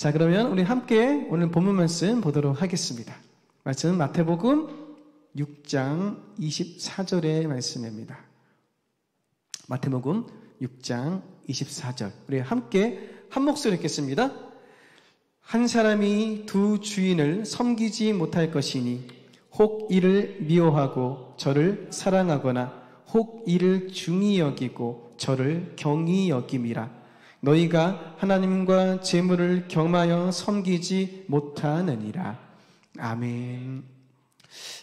자, 그러면 우리 함께 오늘 본문 말씀 보도록 하겠습니다. 말씀은 마태복음 6장 24절의 말씀입니다. 마태복음 6장 24절. 우리 함께 한 목소리 읽겠습니다. 한 사람이 두 주인을 섬기지 못할 것이니 혹 이를 미워하고 저를 사랑하거나 혹 이를 중히 여기고 저를 경히 여김이라. 너희가 하나님과 재물을 겸하여 섬기지 못하느니라. 아멘.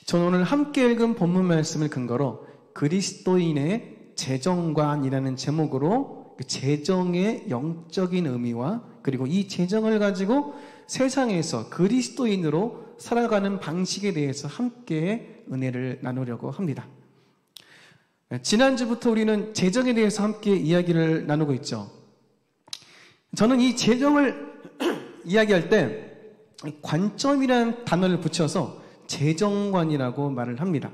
저는 오늘 함께 읽은 본문 말씀을 근거로 그리스도인의 재정관이라는 제목으로 재정의 영적인 의미와 그리고 이 재정을 가지고 세상에서 그리스도인으로 살아가는 방식에 대해서 함께 은혜를 나누려고 합니다. 지난주부터 우리는 재정에 대해서 함께 이야기를 나누고 있죠. 저는 이 재정을 이야기할 때 관점이라는 단어를 붙여서 재정관이라고 말을 합니다.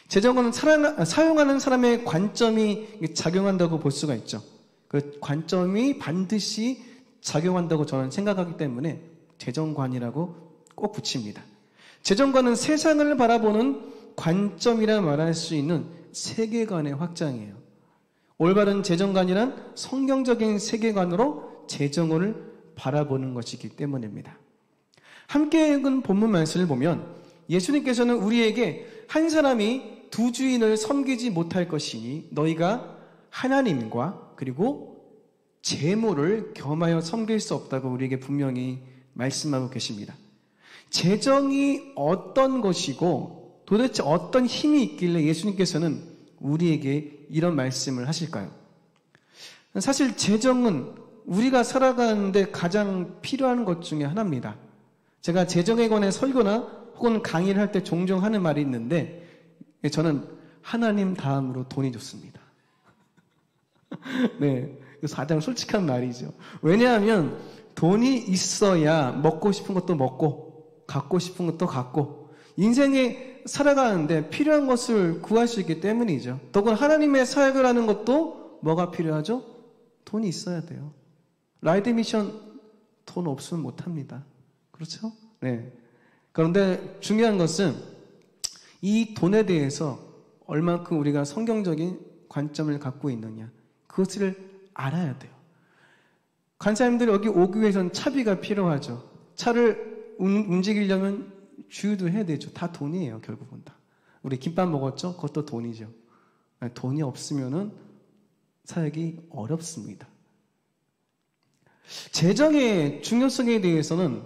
재정관은 사용하는 사람의 관점이 작용한다고 볼 수가 있죠. 그 관점이 반드시 작용한다고 저는 생각하기 때문에 재정관이라고 꼭 붙입니다. 재정관은 세상을 바라보는 관점이라 말할 수 있는 세계관의 확장이에요. 올바른 재정관이란 성경적인 세계관으로 재정을 바라보는 것이기 때문입니다. 함께 읽은 본문 말씀을 보면 예수님께서는 우리에게 한 사람이 두 주인을 섬기지 못할 것이니 너희가 하나님과 그리고 재물을 겸하여 섬길 수 없다고 우리에게 분명히 말씀하고 계십니다. 재정이 어떤 것이고 도대체 어떤 힘이 있길래 예수님께서는 우리에게 이런 말씀을 하실까요? 사실 재정은 우리가 살아가는데 가장 필요한 것 중에 하나입니다. 제가 재정에 관해 설교나 혹은 강의를 할 때 종종 하는 말이 있는데 저는 하나님 다음으로 돈이 좋습니다. 네, 가장 솔직한 말이죠. 왜냐하면 돈이 있어야 먹고 싶은 것도 먹고 갖고 싶은 것도 갖고 인생에 살아가는데 필요한 것을 구할 수 있기 때문이죠. 더구나 하나님의 사역을 하는 것도 뭐가 필요하죠? 돈이 있어야 돼요. 라이드 미션 돈 없으면 못합니다. 그렇죠? 네. 그런데 중요한 것은 이 돈에 대해서 얼만큼 우리가 성경적인 관점을 갖고 있느냐 그것을 알아야 돼요. 간사님들이 여기 오기 위해서는 차비가 필요하죠. 차를 움직이려면 주유도 해야 되죠. 다 돈이에요. 결국은 다. 우리 김밥 먹었죠? 그것도 돈이죠. 돈이 없으면은 사역이 어렵습니다. 재정의 중요성에 대해서는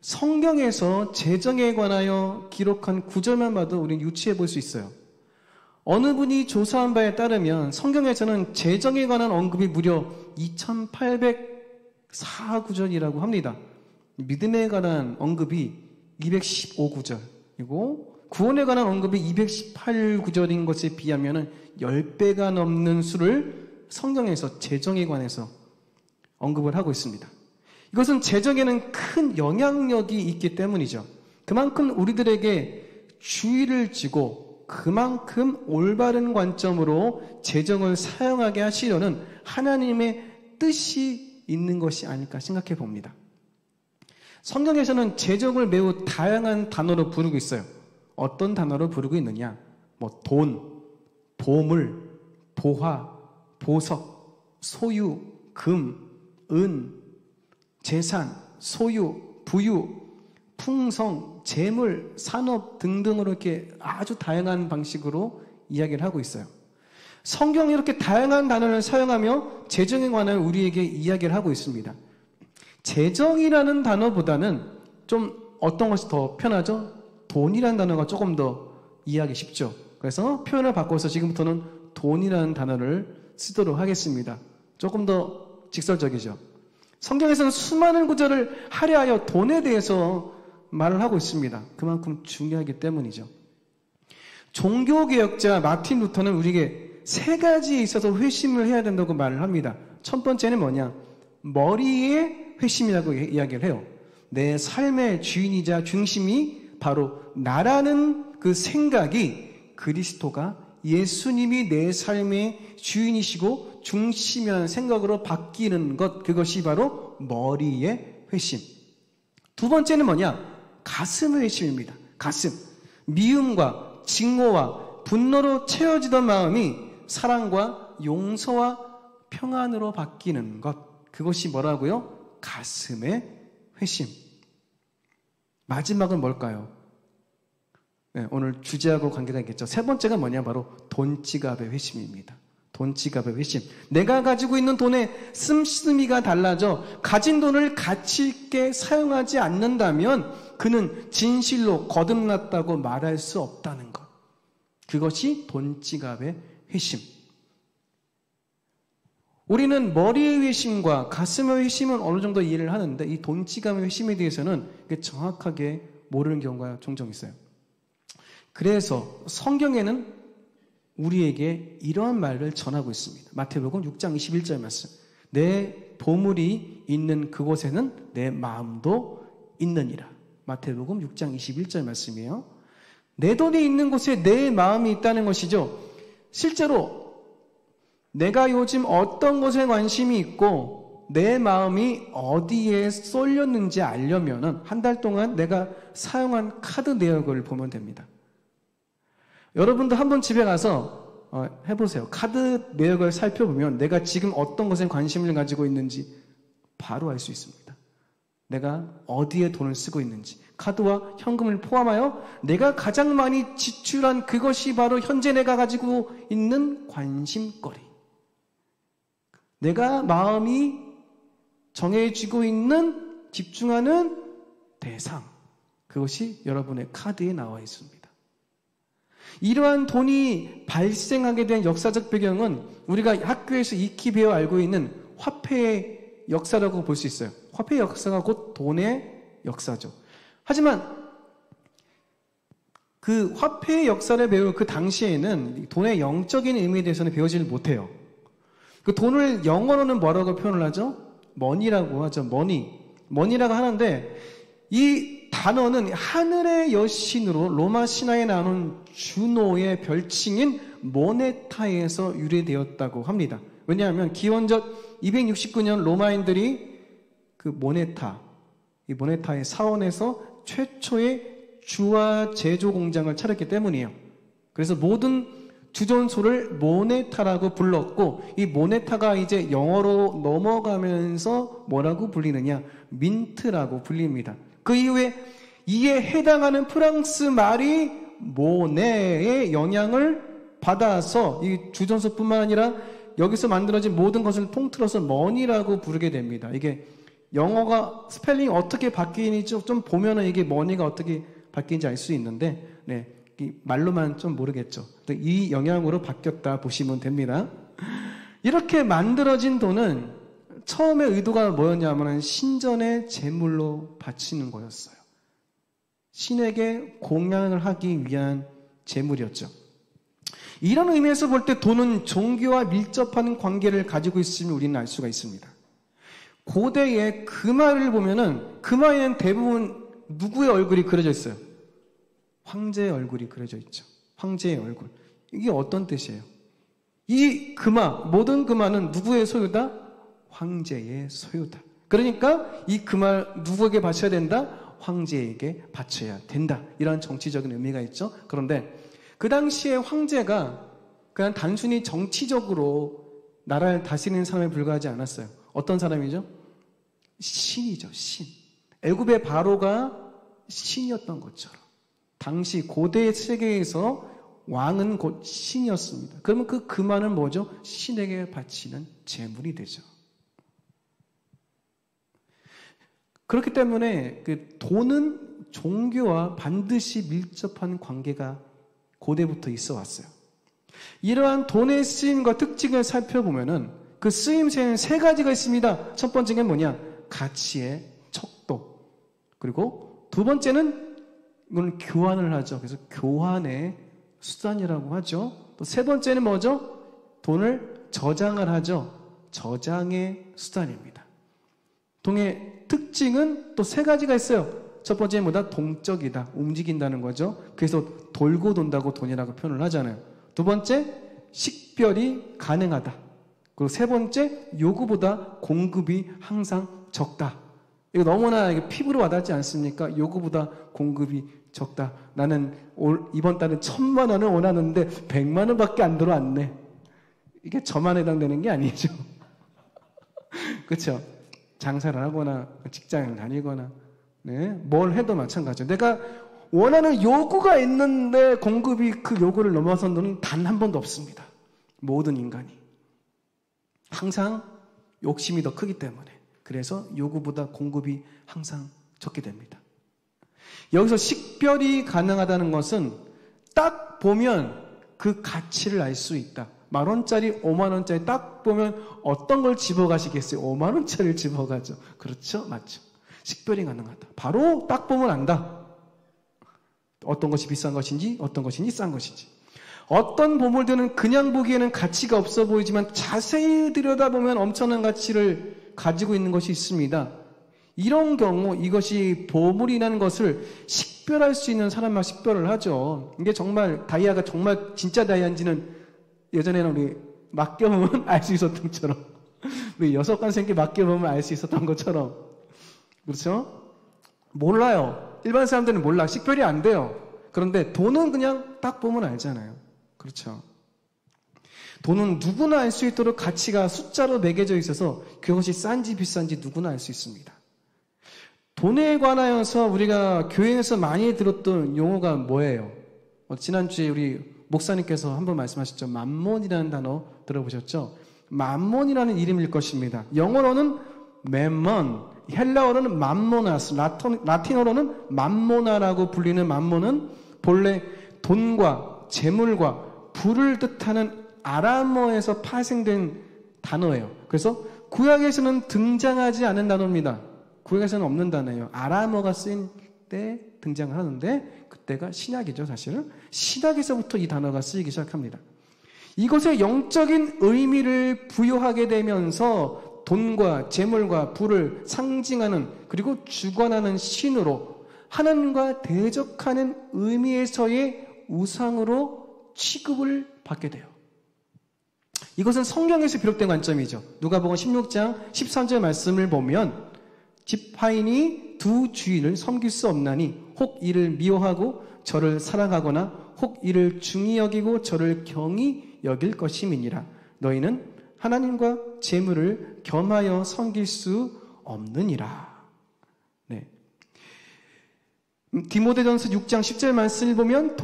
성경에서 재정에 관하여 기록한 구절만 봐도 우리는 유추해 볼 수 있어요. 어느 분이 조사한 바에 따르면 성경에서는 재정에 관한 언급이 무려 2804구절이라고 합니다. 믿음에 관한 언급이 215구절이고 구원에 관한 언급이 218구절인 것에 비하면 10배가 넘는 수를 성경에서 재정에 관해서 언급을 하고 있습니다. 이것은 재정에는 큰 영향력이 있기 때문이죠. 그만큼 우리들에게 주의를 지고 그만큼 올바른 관점으로 재정을 사용하게 하시려는 하나님의 뜻이 있는 것이 아닐까 생각해 봅니다. 성경에서는 재정을 매우 다양한 단어로 부르고 있어요. 어떤 단어로 부르고 있느냐? 돈, 보물, 보화, 보석, 소유, 금, 은, 재산, 소유, 부유, 풍성, 재물, 산업 등등으로 이렇게 아주 다양한 방식으로 이야기를 하고 있어요. 성경이 이렇게 다양한 단어를 사용하며 재정에 관한 우리에게 이야기를 하고 있습니다. 재정이라는 단어보다는 좀 어떤 것이 더 편하죠? 돈이라는 단어가 조금 더 이해하기 쉽죠. 그래서 표현을 바꿔서 지금부터는 돈이라는 단어를 쓰도록 하겠습니다. 조금 더 직설적이죠. 성경에서는 수많은 구절을 할애하여 돈에 대해서 말을 하고 있습니다. 그만큼 중요하기 때문이죠. 종교개혁자 마틴 루터는 우리에게 세 가지에 있어서 회심을 해야 된다고 말을 합니다. 첫 번째는 뭐냐? 머리의 회심이라고 이야기를 해요. 내 삶의 주인이자 중심이 바로 나라는 그 생각이 그리스도가 예수님이 내 삶의 주인이시고 중심이라는 생각으로 바뀌는 것, 그것이 바로 머리의 회심. 두 번째는 뭐냐? 가슴의 회심입니다. 가슴. 미움과 증오와 분노로 채워지던 마음이 사랑과 용서와 평안으로 바뀌는 것. 그것이 뭐라고요? 가슴의 회심. 마지막은 뭘까요? 네, 오늘 주제하고 관계가 있겠죠. 세 번째가 뭐냐? 바로 돈지갑의 회심입니다. 돈지갑의 회심. 내가 가지고 있는 돈의 씀씀이가 달라져 가진 돈을 가치 있게 사용하지 않는다면 그는 진실로 거듭났다고 말할 수 없다는 것. 그것이 돈지갑의 회심. 우리는 머리의 회심과 가슴의 회심은 어느 정도 이해를 하는데 이 돈지갑의 회심에 대해서는 정확하게 모르는 경우가 종종 있어요. 그래서 성경에는 우리에게 이러한 말을 전하고 있습니다. 마태복음 6장 21절 말씀. 내 보물이 있는 그곳에는 내 마음도 있느니라. 마태복음 6장 21절 말씀이에요. 내 돈이 있는 곳에 내 마음이 있다는 것이죠. 실제로 내가 요즘 어떤 것에 관심이 있고 내 마음이 어디에 쏠렸는지 알려면 한 달 동안 내가 사용한 카드 내역을 보면 됩니다. 여러분도 한번 집에 가서 해보세요. 카드 내역을 살펴보면 내가 지금 어떤 것에 관심을 가지고 있는지 바로 알 수 있습니다. 내가 어디에 돈을 쓰고 있는지, 카드와 현금을 포함하여 내가 가장 많이 지출한 그것이 바로 현재 내가 가지고 있는 관심거리. 내가 마음이 정해지고 있는 집중하는 대상. 그것이 여러분의 카드에 나와 있습니다. 이러한 돈이 발생하게 된 역사적 배경은 우리가 학교에서 익히 배워 알고 있는 화폐의 역사라고 볼 수 있어요. 화폐의 역사가 곧 돈의 역사죠. 하지만 그 화폐의 역사를 배울 그 당시에는 돈의 영적인 의미에 대해서는 배우지를 못해요. 그 돈을 영어로는 뭐라고 표현을 하죠? 머니라고 하죠. 머니라고 하는데 이 단어는 하늘의 여신으로 로마 신화에 나오는 주노의 별칭인 모네타에서 유래되었다고 합니다. 왜냐하면 기원전 269년 로마인들이 그 이 모네타의 사원에서 최초의 주화 제조 공장을 차렸기 때문이에요. 그래서 모든 주전소를 모네타라고 불렀고 이 모네타가 이제 영어로 넘어가면서 뭐라고 불리느냐? 민트라고 불립니다. 그 이후에 이에 해당하는 프랑스 말이 모네의 영향을 받아서 이 주전소뿐만 아니라 여기서 만들어진 모든 것을 통틀어서 머니라고 부르게 됩니다. 이게 영어가 스펠링이 어떻게 바뀌는지 좀 보면은 이게 머니가 어떻게 바뀌는지 알 수 있는데, 네, 이 말로만 좀 모르겠죠. 이 영향으로 바뀌었다 보시면 됩니다. 이렇게 만들어진 돈은 처음에 의도가 뭐였냐면 신전의 제물로 바치는 거였어요. 신에게 공양을 하기 위한 제물이었죠. 이런 의미에서 볼 때 돈은 종교와 밀접한 관계를 가지고 있음을 우리는 알 수가 있습니다. 고대의 금화를 보면은 금화에는 대부분 누구의 얼굴이 그려져 있어요? 황제의 얼굴이 그려져 있죠. 황제의 얼굴. 이게 어떤 뜻이에요? 이 금화, 모든 금화는 누구의 소유다? 황제의 소유다. 그러니까 이 금화를 누구에게 바쳐야 된다? 황제에게 바쳐야 된다. 이런 정치적인 의미가 있죠. 그런데 그 당시에 황제가 그냥 단순히 정치적으로 나라를 다스리는 사람에 불과하지 않았어요. 어떤 사람이죠? 신이죠, 신. 애굽의 바로가 신이었던 것처럼 당시 고대 세계에서 왕은 곧 신이었습니다. 그러면 그 금화는 뭐죠? 신에게 바치는 제물이 되죠. 그렇기 때문에 그 돈은 종교와 반드시 밀접한 관계가 고대부터 있어 왔어요. 이러한 돈의 쓰임과 특징을 살펴보면은 그 쓰임새는 세 가지가 있습니다. 첫 번째는 뭐냐? 가치의 척도. 그리고 두 번째는 이건 교환을 하죠. 그래서 교환의 수단이라고 하죠. 또 세 번째는 뭐죠? 돈을 저장을 하죠. 저장의 수단입니다. 돈의 특징은 또 세 가지가 있어요. 첫 번째는 뭐다? 동적이다. 움직인다는 거죠. 그래서 돌고 돈다고 돈이라고 표현을 하잖아요. 두 번째, 식별이 가능하다. 그리고 세 번째, 요구보다 공급이 항상 적다. 이거 너무나 피부로 와닿지 않습니까? 요구보다 공급이 적다. 나는 이번 달은 1,000만 원을 원하는데 100만 원밖에 안 들어왔네. 이게 저만 해당되는 게 아니죠. 그렇죠? 장사를 하거나 직장을 다니거나 네, 뭘 해도 마찬가지죠. 내가 원하는 요구가 있는데 공급이 그 요구를 넘어선 분은 단 한 번도 없습니다. 모든 인간이. 항상 욕심이 더 크기 때문에. 그래서 요구보다 공급이 항상 적게 됩니다. 여기서 식별이 가능하다는 것은 딱 보면 그 가치를 알 수 있다. 10,000원짜리, 50,000원짜리 딱 보면 어떤 걸 집어가시겠어요? 50,000원짜리를 집어가죠. 그렇죠? 맞죠? 식별이 가능하다. 바로 딱 보면 안다. 어떤 것이 비싼 것인지, 어떤 것인지 싼 것인지. 어떤 보물들은 그냥 보기에는 가치가 없어 보이지만 자세히 들여다보면 엄청난 가치를 가지고 있는 것이 있습니다. 이런 경우 이것이 보물이라는 것을 식별할 수 있는 사람만 식별을 하죠. 이게 정말 다이아가 정말 진짜 다이아인지는 예전에는 우리 맡겨보면 알 수 있었던 것처럼 우리 여섯관생께 맡겨보면 알 수 있었던 것처럼 그렇죠? 몰라요. 일반 사람들은 몰라. 식별이 안 돼요. 그런데 돈은 그냥 딱 보면 알잖아요. 그렇죠? 돈은 누구나 알 수 있도록 가치가 숫자로 매겨져 있어서 그것이 싼지 비싼지 누구나 알 수 있습니다. 돈에 관하여서 우리가 교회에서 많이 들었던 용어가 뭐예요? 지난주에 우리 목사님께서 한번 말씀하셨죠. 맘몬이라는 단어 들어보셨죠? 맘몬이라는 이름일 것입니다. 영어로는 맘몬, 헬라어로는 맘모나스, 라틴어로는 맘모나라고 불리는 맘몬은 본래 돈과 재물과 부를 뜻하는 아람어에서 파생된 단어예요. 그래서 구약에서는 등장하지 않은 단어입니다. 구약에서는 없는 단어예요. 아람어가 쓰인 때 등장을 하는데 그때가 신약이죠, 사실은. 신약에서부터 이 단어가 쓰이기 시작합니다. 이것에 영적인 의미를 부여하게 되면서 돈과 재물과 부를 상징하는 그리고 주관하는 신으로 하나님과 대적하는 의미에서의 우상으로 취급을 받게 돼요. 이것은 성경에서 비롯된 관점이죠. 누가복음 16장 13절 말씀을 보면 집화인이 두 주인을 섬길 수 없나니 혹 이를 미워하고 저를 사랑하거나 혹 이를 중히 여기고 저를 경히 여길 것임이니라. 너희는 하나님과 재물을 겸하여 섬길 수 없느니라. 네. 디모데전서 6장 10절 말씀을 보면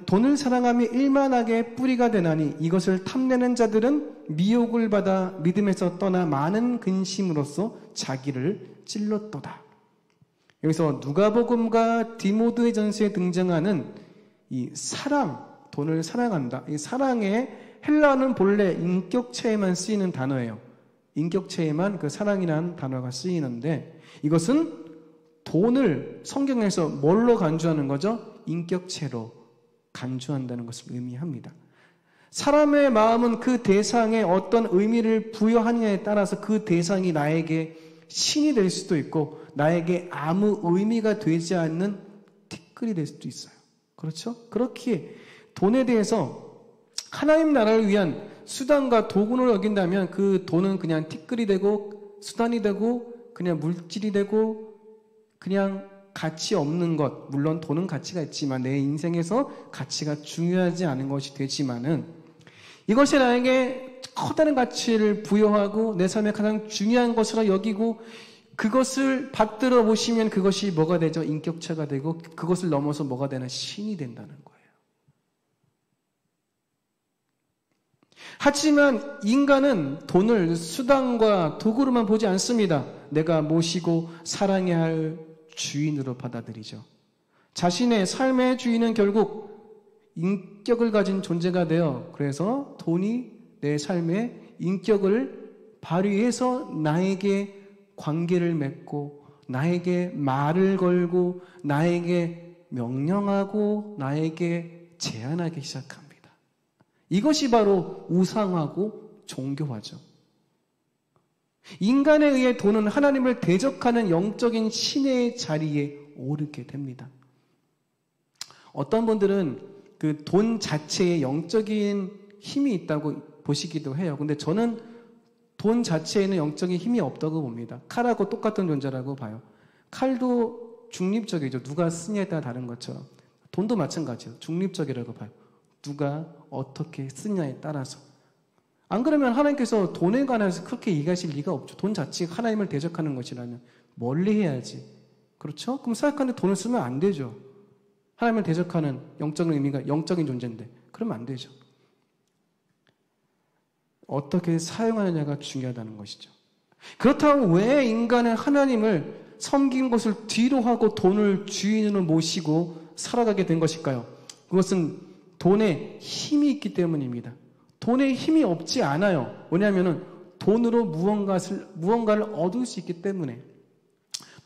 돈을 사랑하며 일만하게 뿌리가 되나니 이것을 탐내는 자들은 미혹을 받아 믿음에서 떠나 많은 근심으로써 자기를 찔렀도다. 여기서 누가복음과 디모데전서에 등장하는 이 사랑, 돈을 사랑한다. 이 사랑의 헬라어는 본래 인격체에만 쓰이는 단어예요. 인격체에만 그 사랑이라는 단어가 쓰이는데 이것은 돈을 성경에서 뭘로 간주하는 거죠? 인격체로 간주한다는 것을 의미합니다. 사람의 마음은 그 대상에 어떤 의미를 부여하느냐에 따라서 그 대상이 나에게 신이 될 수도 있고 나에게 아무 의미가 되지 않는 티끌이 될 수도 있어요. 그렇죠? 그렇기에 돈에 대해서 하나님 나라를 위한 수단과 도구를 여긴다면 그 돈은 그냥 티끌이 되고 수단이 되고 그냥 물질이 되고 그냥 가치 없는 것. 물론 돈은 가치가 있지만 내 인생에서 가치가 중요하지 않은 것이 되지만은 이것이 나에게 커다란 가치를 부여하고 내 삶에 가장 중요한 것으로 여기고 그것을 받들어 보시면 그것이 뭐가 되죠? 인격체가 되고 그것을 넘어서 뭐가 되나? 신이 된다는 거예요. 하지만 인간은 돈을 수단과 도구로만 보지 않습니다. 내가 모시고 사랑해야 할 주인으로 받아들이죠. 자신의 삶의 주인은 결국 인격을 가진 존재가 되어 그래서 돈이 내 삶의 인격을 발휘해서 나에게 관계를 맺고 나에게 말을 걸고 나에게 명령하고 나에게 제한하기 시작합니다. 이것이 바로 우상하고 종교화죠. 인간에 의해 돈은 하나님을 대적하는 영적인 신의 자리에 오르게 됩니다. 어떤 분들은 그 돈 자체에 영적인 힘이 있다고 보시기도 해요. 근데 저는 돈 자체에는 영적인 힘이 없다고 봅니다. 칼하고 똑같은 존재라고 봐요. 칼도 중립적이죠. 누가 쓰냐에 따라 다른 것처럼. 돈도 마찬가지예요. 중립적이라고 봐요. 누가 어떻게 쓰냐에 따라서. 안 그러면 하나님께서 돈에 관해서 그렇게 얘기하실 리가 없죠. 돈 자체가 하나님을 대적하는 것이라면 멀리 해야지. 그렇죠? 그럼 사역하는데 돈을 쓰면 안 되죠. 하나님을 대적하는 영적인 의미가 영적인 존재인데 그러면 안 되죠. 어떻게 사용하느냐가 중요하다는 것이죠. 그렇다면 왜 인간은 하나님을 섬긴 것을 뒤로 하고 돈을 주인으로 모시고 살아가게 된 것일까요? 그것은 돈에 힘이 있기 때문입니다. 돈에 힘이 없지 않아요. 왜냐하면 돈으로 무언가를 얻을 수 있기 때문에.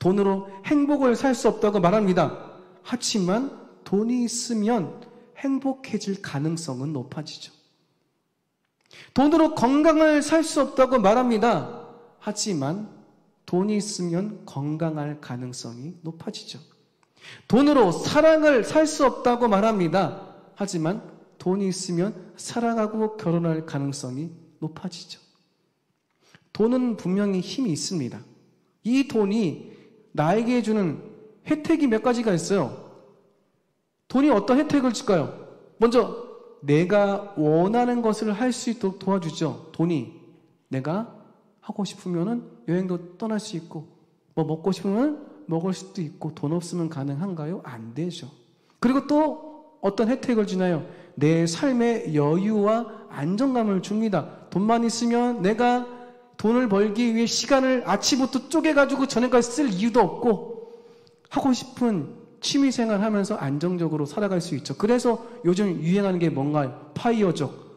돈으로 행복을 살 수 없다고 말합니다. 하지만 돈이 있으면 행복해질 가능성은 높아지죠. 돈으로 건강을 살 수 없다고 말합니다. 하지만 돈이 있으면 건강할 가능성이 높아지죠. 돈으로 사랑을 살 수 없다고 말합니다. 하지만 돈이 있으면 사랑하고 결혼할 가능성이 높아지죠. 돈은 분명히 힘이 있습니다. 이 돈이 나에게 주는 혜택이 몇 가지가 있어요. 돈이 어떤 혜택을 줄까요? 먼저 내가 원하는 것을 할 수 있도록 도와주죠. 돈이 내가 하고 싶으면 여행도 떠날 수 있고 뭐 먹고 싶으면 먹을 수도 있고 돈 없으면 가능한가요? 안 되죠. 그리고 또 어떤 혜택을 주나요? 내 삶의 여유와 안정감을 줍니다. 돈만 있으면 내가 돈을 벌기 위해 시간을 아침부터 쪼개가지고 저녁까지 쓸 이유도 없고 하고 싶은 취미생활 하면서 안정적으로 살아갈 수 있죠. 그래서 요즘 유행하는 게 뭔가요? 파이어족.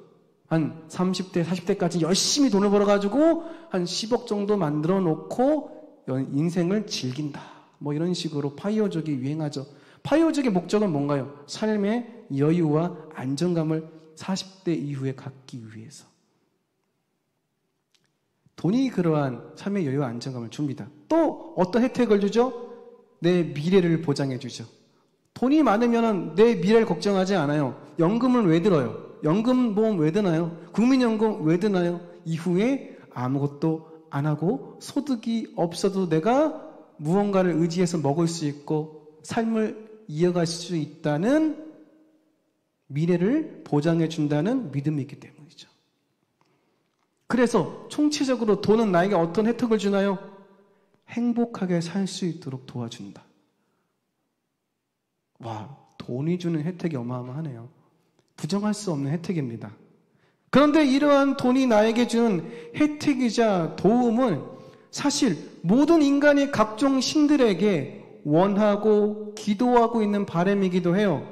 한 30대, 40대까지 열심히 돈을 벌어가지고 한 10억 정도 만들어 놓고 인생을 즐긴다. 뭐 이런 식으로 파이어족이 유행하죠. 파이어족의 목적은 뭔가요? 삶의 여유와 안정감을 40대 이후에 갖기 위해서. 돈이 그러한 삶의 여유와 안정감을 줍니다. 또 어떤 혜택을 주죠? 내 미래를 보장해 주죠. 돈이 많으면 내 미래를 걱정하지 않아요. 연금을 왜 들어요? 연금보험 왜 드나요? 국민연금 왜 드나요? 이후에 아무것도 안 하고 소득이 없어도 내가 무언가를 의지해서 먹을 수 있고 삶을 이어갈 수 있다는 미래를 보장해 준다는 믿음이 있기 때문이죠. 그래서 총체적으로 돈은 나에게 어떤 혜택을 주나요? 행복하게 살 수 있도록 도와준다. 와, 돈이 주는 혜택이 어마어마하네요. 부정할 수 없는 혜택입니다. 그런데 이러한 돈이 나에게 주는 혜택이자 도움은 사실 모든 인간이 각종 신들에게 원하고 기도하고 있는 바람이기도 해요.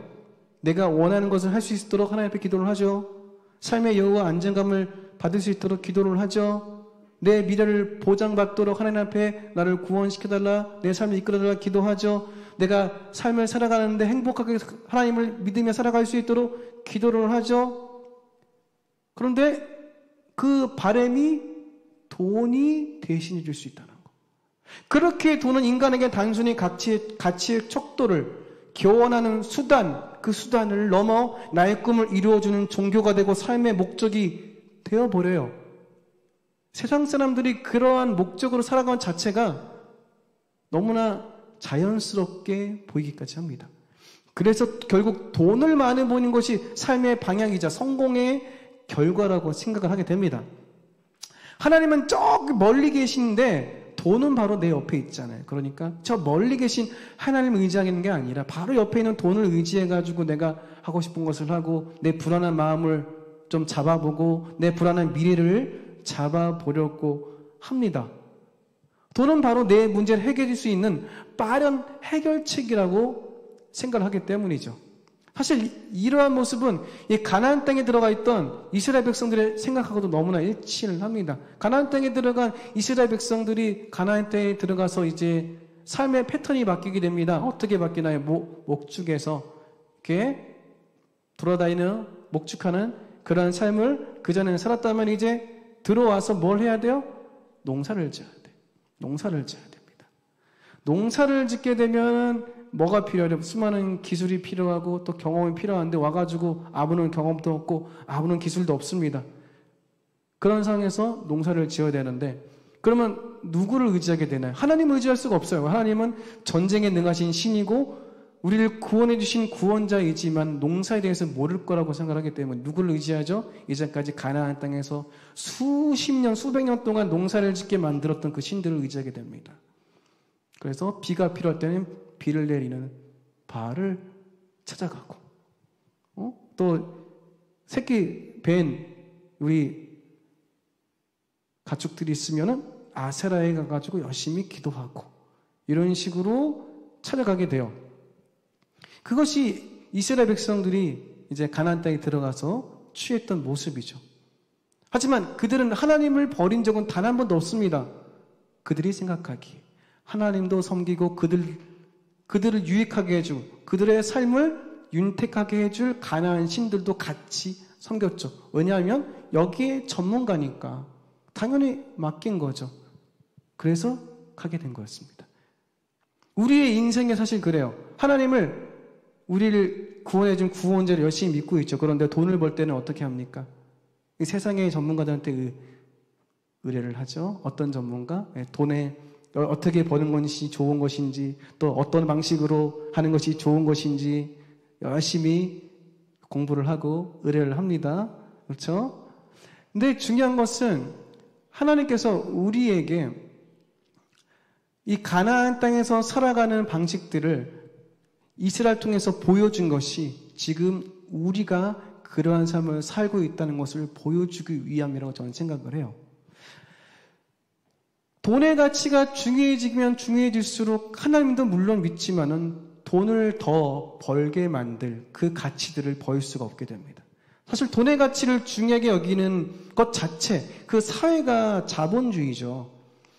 내가 원하는 것을 할 수 있도록 하나님 앞에 기도를 하죠. 삶의 여유와 안정감을 받을 수 있도록 기도를 하죠. 내 미래를 보장받도록 하나님 앞에 나를 구원시켜달라, 내 삶을 이끌어달라 기도하죠. 내가 삶을 살아가는데 행복하게 하나님을 믿으며 살아갈 수 있도록 기도를 하죠. 그런데 그 바람이 돈이 대신해 줄 수 있다는 거. 그렇게 돈은 인간에게 단순히 가치의 척도를 교환하는 수단, 그 수단을 넘어 나의 꿈을 이루어주는 종교가 되고 삶의 목적이 되어버려요. 세상 사람들이 그러한 목적으로 살아가는 자체가 너무나 자연스럽게 보이기까지 합니다. 그래서 결국 돈을 많이 버는 것이 삶의 방향이자 성공의 결과라고 생각을 하게 됩니다. 하나님은 저기 멀리 계신데 돈은 바로 내 옆에 있잖아요. 그러니까 저 멀리 계신 하나님을 의지하는 게 아니라 바로 옆에 있는 돈을 의지해가지고 내가 하고 싶은 것을 하고 내 불안한 마음을 좀 잡아보고 내 불안한 미래를 잡아보려고 합니다. 돈은 바로 내 문제를 해결할 수 있는 빠른 해결책이라고 생각을 하기 때문이죠. 사실 이러한 모습은 이 가나안 땅에 들어가 있던 이스라엘 백성들의 생각하고도 너무나 일치를 합니다. 가나안 땅에 들어간 이스라엘 백성들이 가나안 땅에 들어가서 이제 삶의 패턴이 바뀌게 됩니다. 어떻게 바뀌나요? 목축에서 이렇게 돌아다니는 목축하는 그런 삶을 그전에는 살았다면 이제 들어와서 뭘 해야 돼요? 농사를 지어야 돼. 농사를 지어야 됩니다. 농사를 짓게 되면 뭐가 필요해요? 수많은 기술이 필요하고 또 경험이 필요한데 와가지고 아무는 경험도 없고 아무는 기술도 없습니다. 그런 상황에서 농사를 지어야 되는데 그러면 누구를 의지하게 되나요? 하나님을 의지할 수가 없어요. 하나님은 전쟁에 능하신 신이고 우리를 구원해 주신 구원자이지만 농사에 대해서 모를 거라고 생각하기 때문에 누구를 의지하죠? 이제까지 가나안 땅에서 수십 년, 수백 년 동안 농사를 짓게 만들었던 그 신들을 의지하게 됩니다. 그래서 비가 필요할 때는 비를 내리는 바알을 찾아가고, 또 새끼 벤 우리 가축들이 있으면은 아세라에 가가지고 열심히 기도하고 이런 식으로 찾아가게 돼요. 그것이 이스라엘 백성들이 이제 가나안 땅에 들어가서 취했던 모습이죠. 하지만 그들은 하나님을 버린 적은 단 한 번도 없습니다. 그들이 생각하기에 하나님도 섬기고 그들을 유익하게 해주고 그들의 삶을 윤택하게 해줄 가나안 신들도 같이 섬겼죠. 왜냐하면 여기에 전문가니까 당연히 맡긴 거죠. 그래서 가게 된 거였습니다. 우리의 인생에 사실 그래요. 하나님을 우리를 구원해준 구원자를 열심히 믿고 있죠. 그런데 돈을 벌 때는 어떻게 합니까? 이 세상의 전문가들한테 의뢰를 하죠. 어떤 전문가? 돈에 어떻게 버는 것이 좋은 것인지 또 어떤 방식으로 하는 것이 좋은 것인지 열심히 공부를 하고 의뢰를 합니다. 그렇죠? 근데 중요한 것은 하나님께서 우리에게 이 가나안 땅에서 살아가는 방식들을 이스라엘 통해서 보여준 것이 지금 우리가 그러한 삶을 살고 있다는 것을 보여주기 위함이라고 저는 생각을 해요. 돈의 가치가 중요해지면 중요해질수록 하나님도 물론 믿지만은 돈을 더 벌게 만들 그 가치들을 보일 수가 없게 됩니다. 사실 돈의 가치를 중요하게 여기는 것 자체, 그 사회가 자본주의죠.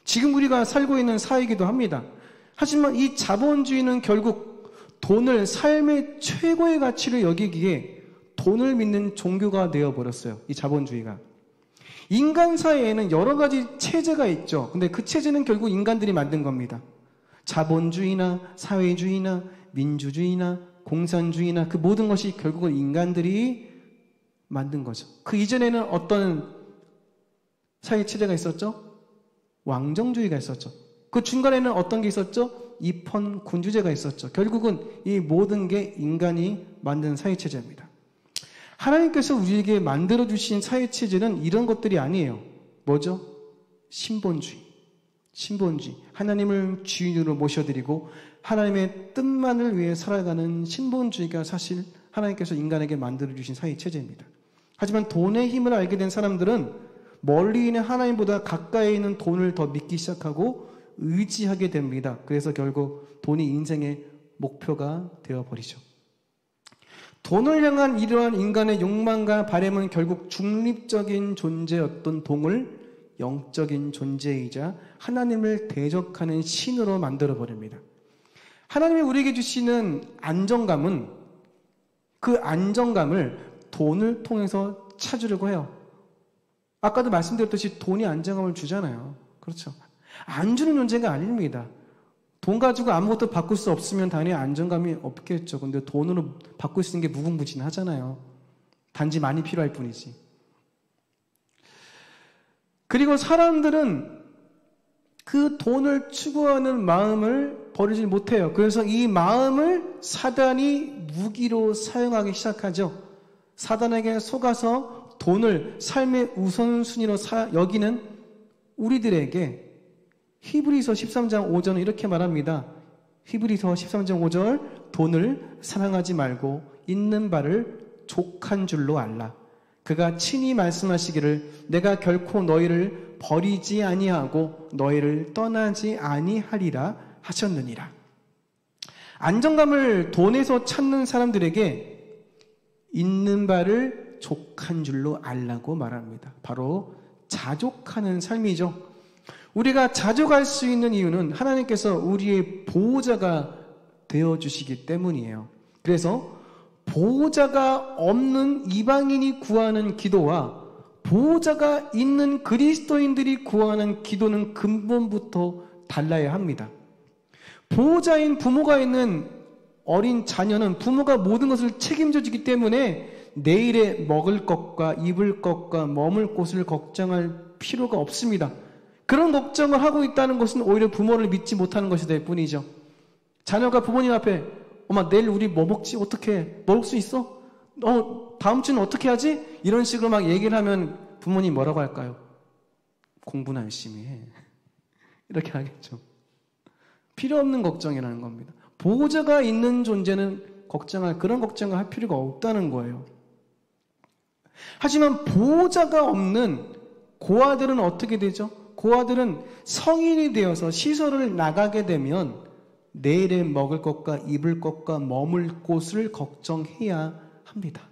지금 우리가 살고 있는 사회이기도 합니다. 하지만 이 자본주의는 결국 돈을 삶의 최고의 가치로 여기기에 돈을 믿는 종교가 되어버렸어요. 이 자본주의가. 인간 사회에는 여러 가지 체제가 있죠. 근데 그 체제는 결국 인간들이 만든 겁니다. 자본주의나 사회주의나 민주주의나 공산주의나 그 모든 것이 결국은 인간들이 만든 거죠. 그 이전에는 어떤 사회 체제가 있었죠? 왕정주의가 있었죠. 그 중간에는 어떤 게 있었죠? 입헌군주제가 있었죠. 결국은 이 모든 게 인간이 만든 사회 체제입니다. 하나님께서 우리에게 만들어주신 사회 체제는 이런 것들이 아니에요. 뭐죠? 신본주의. 하나님을 주인으로 모셔드리고 하나님의 뜻만을 위해 살아가는 신본주의가 사실 하나님께서 인간에게 만들어주신 사회 체제입니다. 하지만 돈의 힘을 알게 된 사람들은 멀리 있는 하나님보다 가까이 있는 돈을 더 믿기 시작하고 의지하게 됩니다. 그래서 결국 돈이 인생의 목표가 되어버리죠. 돈을 향한 이러한 인간의 욕망과 바램은 결국 중립적인 존재였던 돈을 영적인 존재이자 하나님을 대적하는 신으로 만들어버립니다. 하나님이 우리에게 주시는 안정감은 그 안정감을 돈을 통해서 찾으려고 해요. 아까도 말씀드렸듯이 돈이 안정감을 주잖아요. 그렇죠. 안 주는 존재가 아닙니다. 돈 가지고 아무것도 바꿀 수 없으면 당연히 안정감이 없겠죠. 근데 돈으로 바꿀 수 있는 게 무궁무진하잖아요. 단지 많이 필요할 뿐이지. 그리고 사람들은 그 돈을 추구하는 마음을 버리지 못해요. 그래서 이 마음을 사단이 무기로 사용하기 시작하죠. 사단에게 속아서 돈을 삶의 우선순위로 여기는 우리들에게 히브리서 13장 5절은 이렇게 말합니다. 히브리서 13장 5절 돈을 사랑하지 말고 있는 바를 족한 줄로 알라. 그가 친히 말씀하시기를 내가 결코 너희를 버리지 아니하고 너희를 떠나지 아니하리라 하셨느니라. 안정감을 돈에서 찾는 사람들에게 있는 바를 족한 줄로 알라고 말합니다. 바로 자족하는 삶이죠. 우리가 자족할 수 있는 이유는 하나님께서 우리의 보호자가 되어주시기 때문이에요. 그래서 보호자가 없는 이방인이 구하는 기도와 보호자가 있는 그리스도인들이 구하는 기도는 근본부터 달라야 합니다. 보호자인 부모가 있는 어린 자녀는 부모가 모든 것을 책임져 주기 때문에 내일에 먹을 것과 입을 것과 머물 곳을 걱정할 필요가 없습니다. 그런 걱정을 하고 있다는 것은 오히려 부모를 믿지 못하는 것이 될 뿐이죠. 자녀가 부모님 앞에 엄마 내일 우리 뭐 먹지? 어떻게 먹을 수 있어? 다음 주는 어떻게 하지? 이런 식으로 막 얘기를 하면 부모님 뭐라고 할까요? 공부나 열심히 해. 이렇게 하겠죠. 필요 없는 걱정이라는 겁니다. 보호자가 있는 존재는 그런 걱정을 할 필요가 없다는 거예요. 하지만 보호자가 없는 고아들은 어떻게 되죠? 고아들은 성인이 되어서 시설을 나가게 되면 내일에 먹을 것과 입을 것과 머물 곳을 걱정해야 합니다.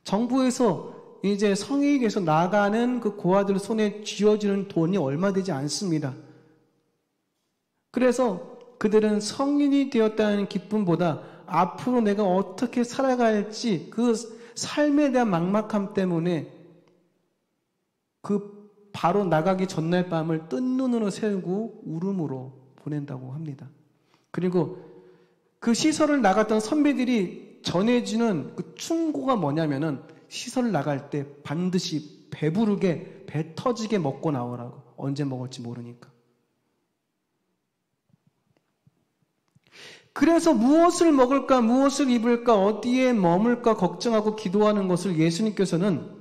정부에서 이제 성인이 돼서 나가는 그 고아들 손에 쥐어지는 돈이 얼마 되지 않습니다. 그래서 그들은 성인이 되었다는 기쁨보다 앞으로 내가 어떻게 살아갈지 그 삶에 대한 막막함 때문에 그 바로 나가기 전날 밤을 뜬 눈으로 새우고 울음으로 보낸다고 합니다. 그리고 그 시설을 나갔던 선배들이 전해주는 그 충고가 뭐냐면은 시설을 나갈 때 반드시 배부르게 배 터지게 먹고 나오라고. 언제 먹을지 모르니까. 그래서 무엇을 먹을까, 무엇을 입을까, 어디에 머물까 걱정하고 기도하는 것을 예수님께서는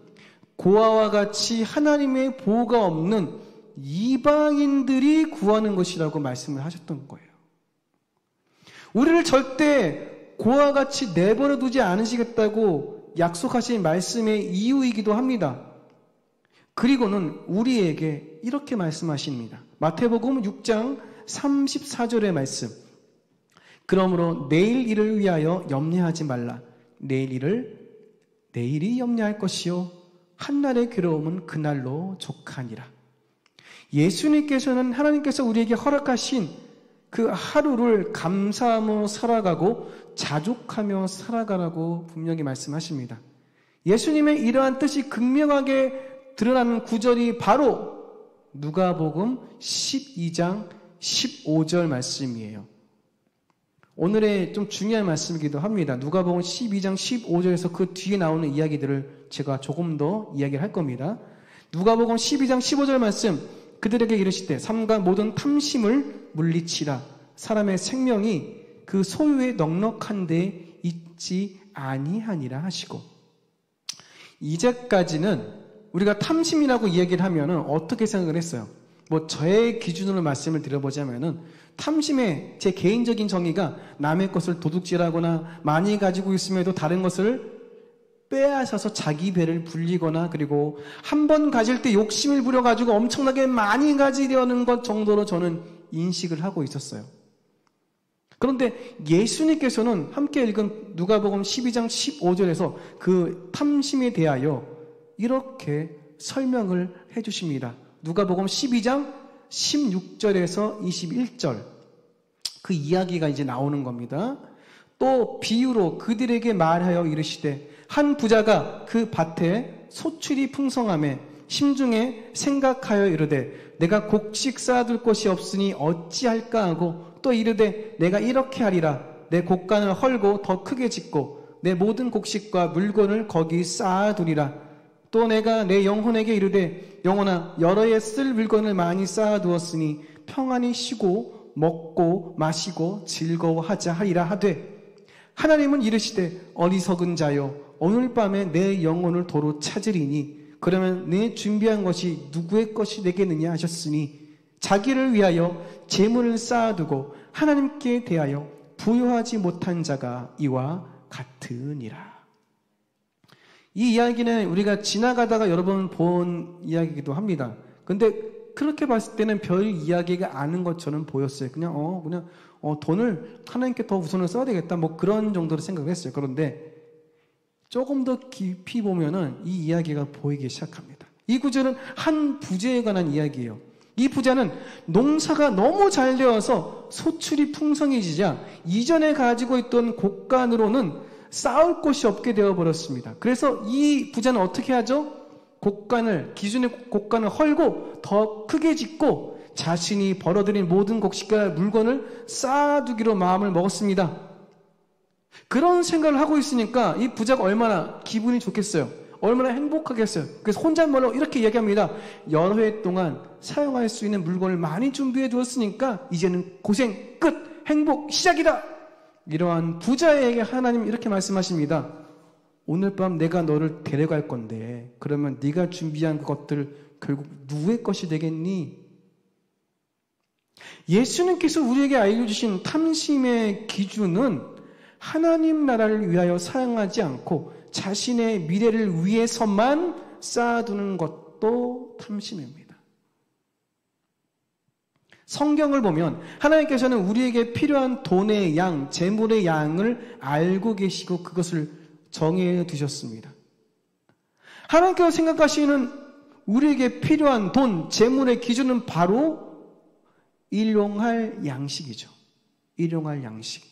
고아와 같이 하나님의 보호가 없는 이방인들이 구하는 것이라고 말씀을 하셨던 거예요. 우리를 절대 고아와 같이 내버려 두지 않으시겠다고 약속하신 말씀의 이유이기도 합니다. 그리고는 우리에게 이렇게 말씀하십니다. 마태복음 6장 34절의 말씀. 그러므로 내일 일을 위하여 염려하지 말라. 내일이 염려할 것이요 한날의 괴로움은 그날로 족하니라. 예수님께서는 하나님께서 우리에게 허락하신 그 하루를 감사하며 살아가고 자족하며 살아가라고 분명히 말씀하십니다. 예수님의 이러한 뜻이 극명하게 드러나는 구절이 바로 누가복음 12장 15절 말씀이에요. 오늘의 좀 중요한 말씀이기도 합니다. 누가복음 12장 15절에서 그 뒤에 나오는 이야기들을 제가 조금 더 이야기를 할 겁니다. 누가복음 12장 15절 말씀, 그들에게 이르시되 삼가 모든 탐심을 물리치라. 사람의 생명이 그 소유에 넉넉한 데 있지 아니하니라 하시고, 이제까지는 우리가 탐심이라고 이야기를 하면은 어떻게 생각을 했어요? 저의 기준으로 말씀을 드려보자면은 탐심의 제 개인적인 정의가 남의 것을 도둑질하거나 많이 가지고 있음에도 다른 것을 빼앗아서 자기 배를 불리거나, 그리고 한 번 가질 때 욕심을 부려가지고 엄청나게 많이 가지려는 것 정도로 저는 인식을 하고 있었어요. 그런데 예수님께서는 함께 읽은 누가복음 12장 15절에서 그 탐심에 대하여 이렇게 설명을 해주십니다. 누가복음 12장 16절에서 21절 그 이야기가 이제 나오는 겁니다. 또 비유로 그들에게 말하여 이르시되 한 부자가 그 밭에 소출이 풍성하매 심중에 생각하여 이르되 내가 곡식 쌓아둘 곳이 없으니 어찌할까 하고, 또 이르되 내가 이렇게 하리라. 내 곡간을 헐고 더 크게 짓고 내 모든 곡식과 물건을 거기 쌓아두리라. 또 내가 내 영혼에게 이르되 영혼아 여러 해 쓸 물건을 많이 쌓아두었으니 평안히 쉬고 먹고 마시고 즐거워하자 하리라 하되, 하나님은 이르시되 어리석은 자여 오늘 밤에 내 영혼을 도로 찾으리니 그러면 내 준비한 것이 누구의 것이 되겠느냐 하셨으니 자기를 위하여 재물을 쌓아두고 하나님께 대하여 부요하지 못한 자가 이와 같으니라. 이 이야기는 우리가 지나가다가 여러 번 본 이야기이기도 합니다. 근데 그렇게 봤을 때는 별 이야기가 아닌 것처럼 보였어요. 그냥 돈을 하나님께 더 우선을 써야 되겠다. 그런 정도로 생각을 했어요. 그런데 조금 더 깊이 보면은 이 이야기가 보이기 시작합니다. 이 구절은 한 부자에 관한 이야기예요. 이 부자는 농사가 너무 잘 되어서 소출이 풍성해지자 이전에 가지고 있던 곡간으로는 쌓을 곳이 없게 되어버렸습니다. 그래서 이 부자는 어떻게 하죠? 기존의 곡간을 헐고 더 크게 짓고 자신이 벌어들인 모든 곡식과 물건을 쌓아두기로 마음을 먹었습니다. 그런 생각을 하고 있으니까 이 부자가 얼마나 기분이 좋겠어요. 얼마나 행복하겠어요. 그래서 혼잣말로 이렇게 얘기합니다. 여러 해 동안 사용할 수 있는 물건을 많이 준비해 두었으니까 이제는 고생 끝! 행복 시작이다! 이러한 부자에게 하나님 이렇게 말씀하십니다. 오늘 밤 내가 너를 데려갈 건데 그러면 네가 준비한 그것들 결국 누구의 것이 되겠니? 예수님께서 우리에게 알려주신 탐심의 기준은 하나님 나라를 위하여 사용하지 않고 자신의 미래를 위해서만 쌓아두는 것도 탐심입니다. 성경을 보면 하나님께서는 우리에게 필요한 돈의 양, 재물의 양을 알고 계시고 그것을 정해 두셨습니다. 하나님께서 생각하시는 우리에게 필요한 돈, 재물의 기준은 바로 일용할 양식이죠. 일용할 양식.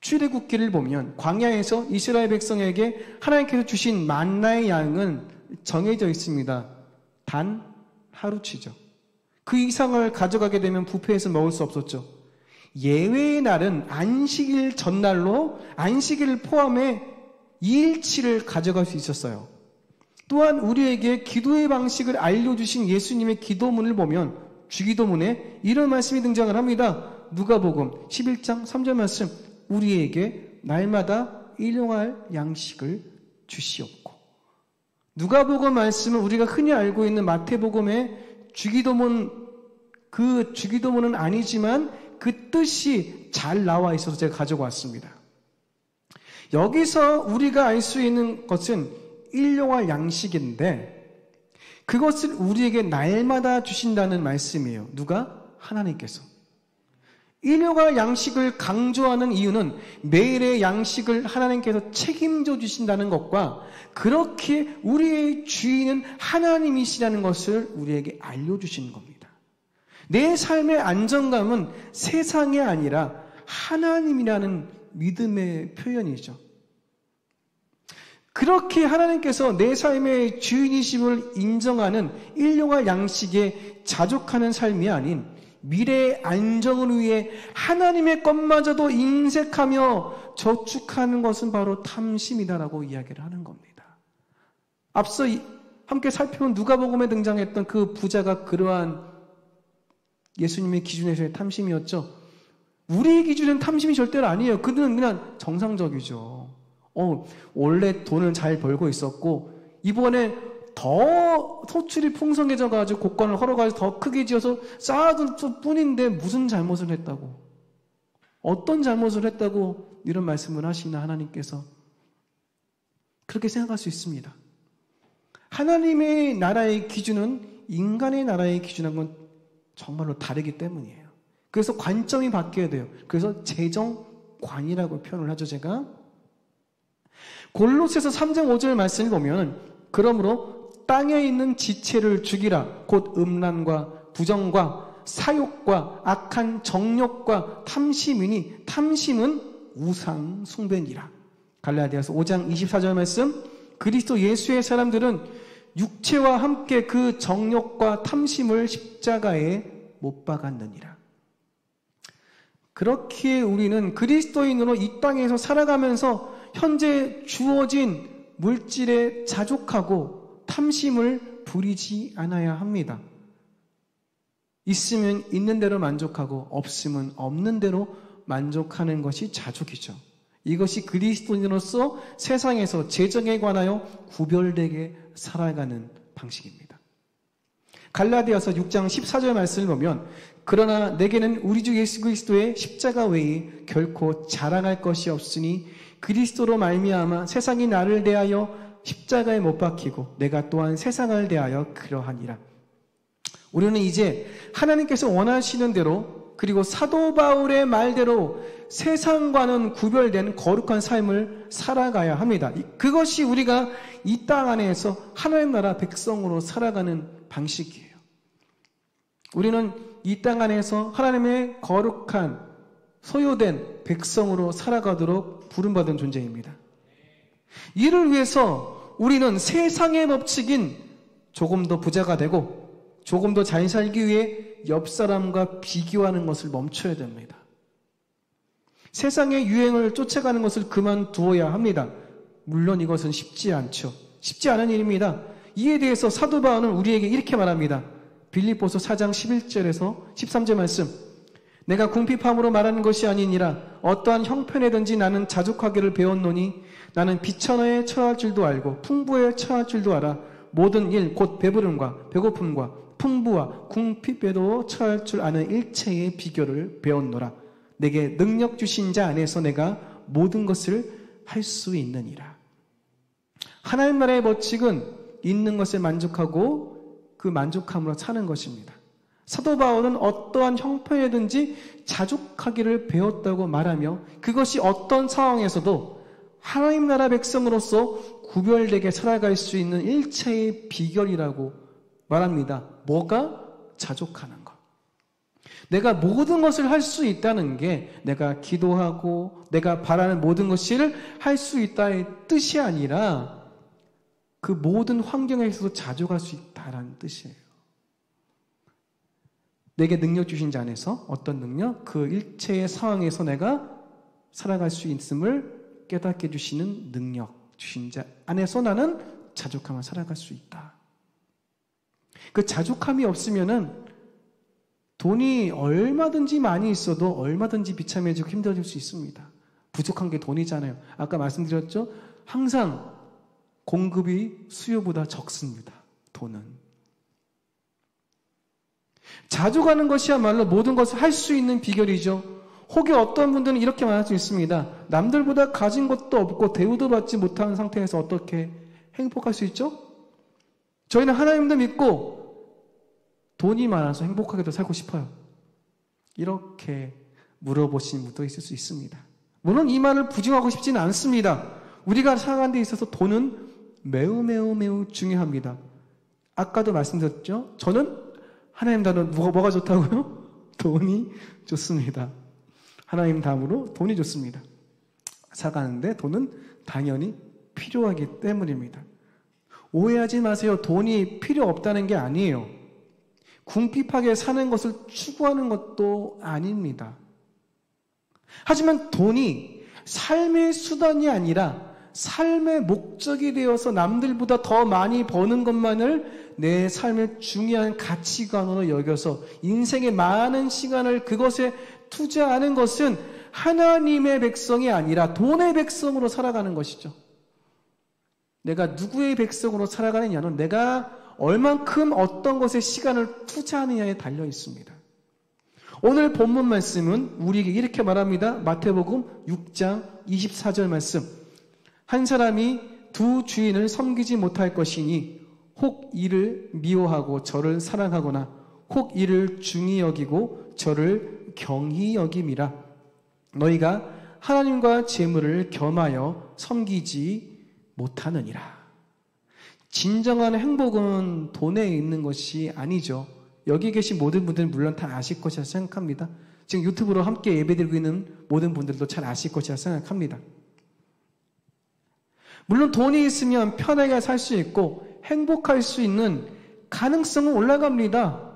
출애굽기를 보면 광야에서 이스라엘 백성에게 하나님께서 주신 만나의 양은 정해져 있습니다. 단 하루치죠. 그 이상을 가져가게 되면 뷔페에서 먹을 수 없었죠. 예외의 날은 안식일 전날로 안식일을 포함해 2일치를 가져갈 수 있었어요. 또한 우리에게 기도의 방식을 알려주신 예수님의 기도문을 보면 주기도문에 이런 말씀이 등장을 합니다. 누가복음 11장 3절 말씀, 우리에게 날마다 일용할 양식을 주시옵고. 누가복음 말씀은 우리가 흔히 알고 있는 마태복음의 주기도문, 그 주기도문은 아니지만 그 뜻이 잘 나와 있어서 제가 가지고 왔습니다. 여기서 우리가 알 수 있는 것은 일용할 양식인데 그것을 우리에게 날마다 주신다는 말씀이에요. 누가? 하나님께서. 일용할 양식을 강조하는 이유는 매일의 양식을 하나님께서 책임져 주신다는 것과 그렇게 우리의 주인은 하나님이시라는 것을 우리에게 알려주시는 겁니다. 내 삶의 안정감은 세상이 아니라 하나님이라는 믿음의 표현이죠. 그렇게 하나님께서 내 삶의 주인이심을 인정하는 일용할 양식에 자족하는 삶이 아닌 미래의 안정을 위해 하나님의 것마저도 인색하며 저축하는 것은 바로 탐심이다라고 이야기를 하는 겁니다. 앞서 함께 살펴본 누가복음에 등장했던 그 부자가 그러한 예수님의 기준에서의 탐심이었죠. 우리의 기준은 탐심이 절대로 아니에요. 그들은 그냥 정상적이죠. 원래 돈을 잘 벌고 있었고 이번에 더 소출이 풍성해져가지고 곡간을 헐어가지고 더 크게 지어서 쌓아둘 뿐인데 무슨 잘못을 했다고, 어떤 잘못을 했다고 이런 말씀을 하시나 하나님께서. 그렇게 생각할 수 있습니다. 하나님의 나라의 기준은 인간의 나라의 기준하고는 정말로 다르기 때문이에요. 그래서 관점이 바뀌어야 돼요. 그래서 재정관이라고 표현을 하죠. 제가 골로새서 3장 5절 말씀을 보면 그러므로 땅에 있는 지체를 죽이라. 곧 음란과 부정과 사욕과 악한 정욕과 탐심이니 탐심은 우상 숭배니라. 갈라디아서 5장 24절 말씀, 그리스도 예수의 사람들은 육체와 함께 그 정욕과 탐심을 십자가에 못 박았느니라. 그렇게 우리는 그리스도인으로 이 땅에서 살아가면서 현재 주어진 물질에 자족하고 탐심을 부리지 않아야 합니다. 있으면 있는 대로 만족하고 없으면 없는 대로 만족하는 것이 자족이죠. 이것이 그리스도인으로서 세상에서 재정에 관하여 구별되게 살아가는 방식입니다. 갈라디아서 6장 14절 말씀을 보면 그러나 내게는 우리 주 예수 그리스도의 십자가 외에 결코 자랑할 것이 없으니 그리스도로 말미암아 세상이 나를 대하여 십자가에 못 박히고 내가 또한 세상을 대하여 그러하니라. 우리는 이제 하나님께서 원하시는 대로 그리고 사도 바울의 말대로 세상과는 구별된 거룩한 삶을 살아가야 합니다. 그것이 우리가 이 땅 안에서 하나님 나라 백성으로 살아가는 방식이에요. 우리는 이 땅 안에서 하나님의 거룩한 소유된 백성으로 살아가도록 부름받은 존재입니다. 이를 위해서 우리는 세상의 법칙인 조금 더 부자가 되고 조금 더 잘 살기 위해 옆 사람과 비교하는 것을 멈춰야 됩니다. 세상의 유행을 쫓아가는 것을 그만두어야 합니다. 물론 이것은 쉽지 않죠. 쉽지 않은 일입니다. 이에 대해서 사도 바울은 우리에게 이렇게 말합니다. 빌립보서 4장 11절에서 13절 말씀. 내가 궁핍함으로 말하는 것이 아니니라. 어떠한 형편에든지 나는 자족하기를 배웠노니 나는 비천하에 처할 줄도 알고 풍부에 처할 줄도 알아. 모든 일 곧 배부름과 배고픔과 풍부와 궁핍에도 처할 줄 아는 일체의 비결을 배웠노라. 내게 능력 주신 자 안에서 내가 모든 것을 할 수 있느니라. 하나님 나라의 법칙은 있는 것에 만족하고 그 만족함으로 사는 것입니다. 사도 바울은 어떠한 형편이든지 자족하기를 배웠다고 말하며 그것이 어떤 상황에서도 하나님 나라 백성으로서 구별되게 살아갈 수 있는 일체의 비결이라고 말합니다. 뭐가? 자족하는 것. 내가 모든 것을 할 수 있다는 게 내가 기도하고 내가 바라는 모든 것을 할 수 있다의 뜻이 아니라 그 모든 환경에서도 자족할 수 있다는 뜻이에요. 내게 능력 주신 자 안에서 어떤 능력? 그 일체의 상황에서 내가 살아갈 수 있음을 깨닫게 주시는 능력 주신 자 안에서 나는 자족하며 살아갈 수 있다. 그 자족함이 없으면은 돈이 얼마든지 많이 있어도 얼마든지 비참해지고 힘들어질 수 있습니다. 부족한 게 돈이잖아요. 아까 말씀드렸죠? 항상 공급이 수요보다 적습니다. 돈은. 자족하는 것이야말로 모든 것을 할 수 있는 비결이죠. 혹여 어떤 분들은 이렇게 말할 수 있습니다. 남들보다 가진 것도 없고 대우도 받지 못하는 상태에서 어떻게 행복할 수 있죠? 저희는 하나님도 믿고 돈이 많아서 행복하게도 살고 싶어요. 이렇게 물어보신 분도 있을 수 있습니다. 물론 이 말을 부정하고 싶지는 않습니다. 우리가 살아가는 데 있어서 돈은 매우 중요합니다. 아까도 말씀드렸죠? 저는 하나님 다음으로 뭐가 좋다고요? 돈이 좋습니다. 하나님 다음으로 돈이 좋습니다. 살아가는데 돈은 당연히 필요하기 때문입니다. 오해하지 마세요. 돈이 필요 없다는 게 아니에요. 궁핍하게 사는 것을 추구하는 것도 아닙니다. 하지만 돈이 삶의 수단이 아니라 삶의 목적이 되어서 남들보다 더 많이 버는 것만을 내 삶의 중요한 가치관으로 여겨서 인생의 많은 시간을 그것에 투자하는 것은 하나님의 백성이 아니라 돈의 백성으로 살아가는 것이죠. 내가 누구의 백성으로 살아가느냐는 내가 얼만큼 어떤 것에 시간을 투자하느냐에 달려 있습니다. 오늘 본문 말씀은 우리에게 이렇게 말합니다. 마태복음 6장 24절 말씀. 한 사람이 두 주인을 섬기지 못할 것이니 혹 이를 미워하고 저를 사랑하거나 혹 이를 중히 여기고 저를 경히 여김이라. 너희가 하나님과 재물을 겸하여 섬기지 못하느니라. 진정한 행복은 돈에 있는 것이 아니죠. 여기 계신 모든 분들은 물론 다 아실 것이라 생각합니다. 지금 유튜브로 함께 예배드리고 있는 모든 분들도 잘 아실 것이라 생각합니다. 물론 돈이 있으면 편하게 살 수 있고 행복할 수 있는 가능성은 올라갑니다.